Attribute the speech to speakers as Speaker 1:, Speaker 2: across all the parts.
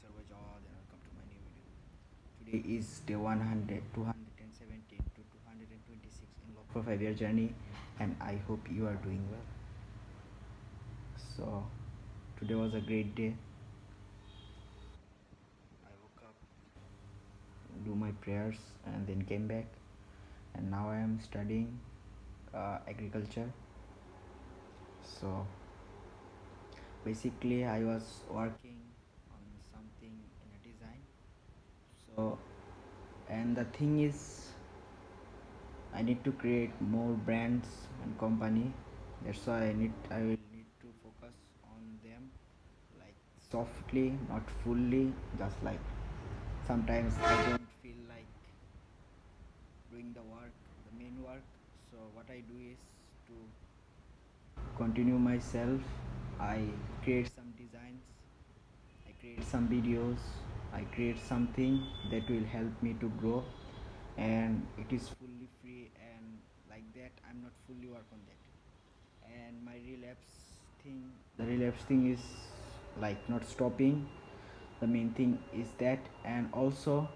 Speaker 1: Kaif Jawad and welcome to my new video. Today is day 100, 217 to 226 in log for 5-year journey, and I hope you are doing well. So today was a great day. I woke up, do my prayers, and then came back, and now I am studying agriculture. So basically, I was working on something in a design. So, and the thing is, I need to create more brands and company. That's why I will need to focus on them, like softly, not fully. Just like sometimes I don't feel like doing the work, the main work. So what I do is to continue myself. I create some designs, I create some videos, I create something that will help me to grow, and it is fully free, and like that I'm not fully work on that. And my relapse thing is like not stopping. The main thing is that, and also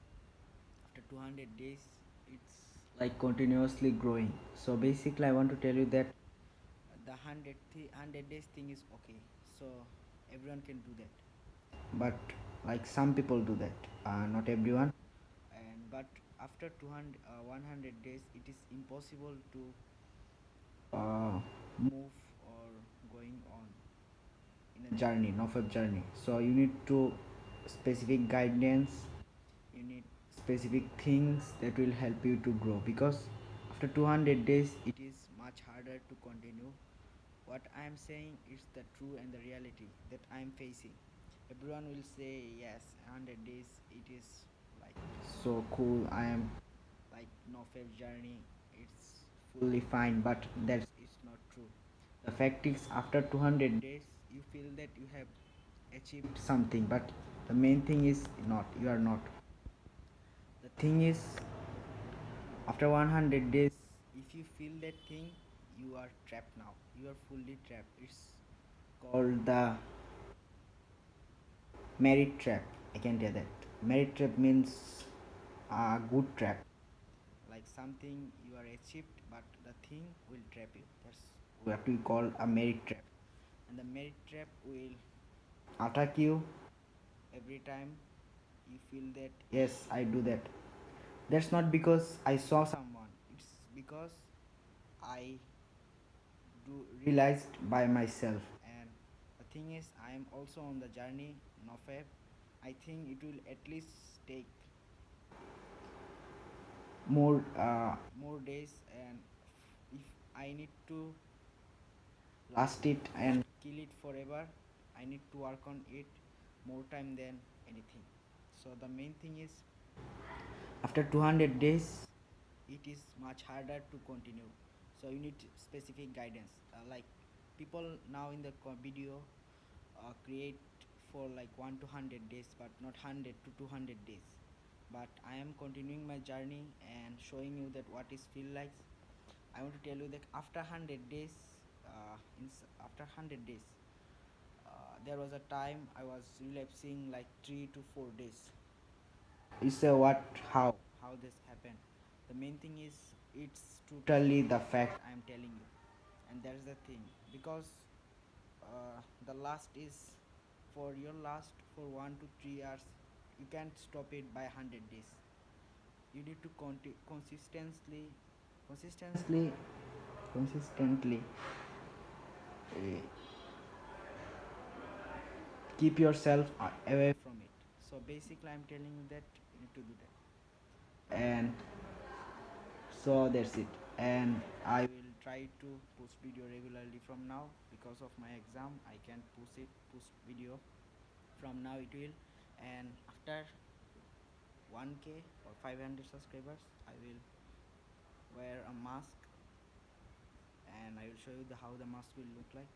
Speaker 1: after 200 days it's like continuously growing. So basically I want to tell you that the 100 days thing is okay, so everyone can do that, but like some people do that, not everyone. And but after 100 days it is impossible to move or going on in a journey, no-fab journey. So you need to specific guidance, you need specific things that will help you to grow, because after 200 days it is much harder to continue. What I am saying is the true and the reality that I am facing. Everyone will say yes, 100 days it is like so cool, I am like no-fab journey, it's fully fine, but that is not true. The fact is, after 200 days you feel that you have achieved something, but the main thing is not, you are not. The thing is, after 100 days if you feel that thing, you are trapped now, you are fully trapped. It's called the merit trap. I can tell that merit trap means a good trap, like something you are achieved but the thing will trap you. That's what we call a merit trap. And the merit trap will attack you every time you feel that yes, I do that. That's not because I saw someone, it's because I do realized by myself. And the thing is, I am also on the journey, nofab. I think it will at least take more days, and if I need to last it and kill it forever, I need to work on it more time than anything. So the main thing is, after 200 days it is much harder to continue. So you need specific guidance, like people now in the video create for like 1 to 100 days, but not 100 to 200 days. But I am continuing my journey and showing you that what is feel like. I want to tell you that after 100 days, after 100 days, there was a time I was relapsing like 3 to 4 days. You say what, how this happened? The main thing is, it's totally the fact I am telling you. And that's the thing, because the last is for your last for 1 to 3 years, you can't stop it by 100 days. You need to consistently uh, keep yourself away from it. So basically I'm telling you that you need to do that. And so that's it. And I will try to post video regularly from now. Because of my exam I can't post video from now, it will. And after 1k or 500 subscribers, I will wear a mask, and I will show you how the mask will look like,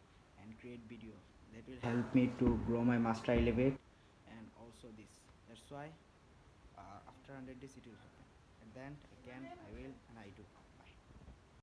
Speaker 1: and create video that will help me to grow my master elevate. And also this, that's why after 100 days it will happen, and then again I will, and I do.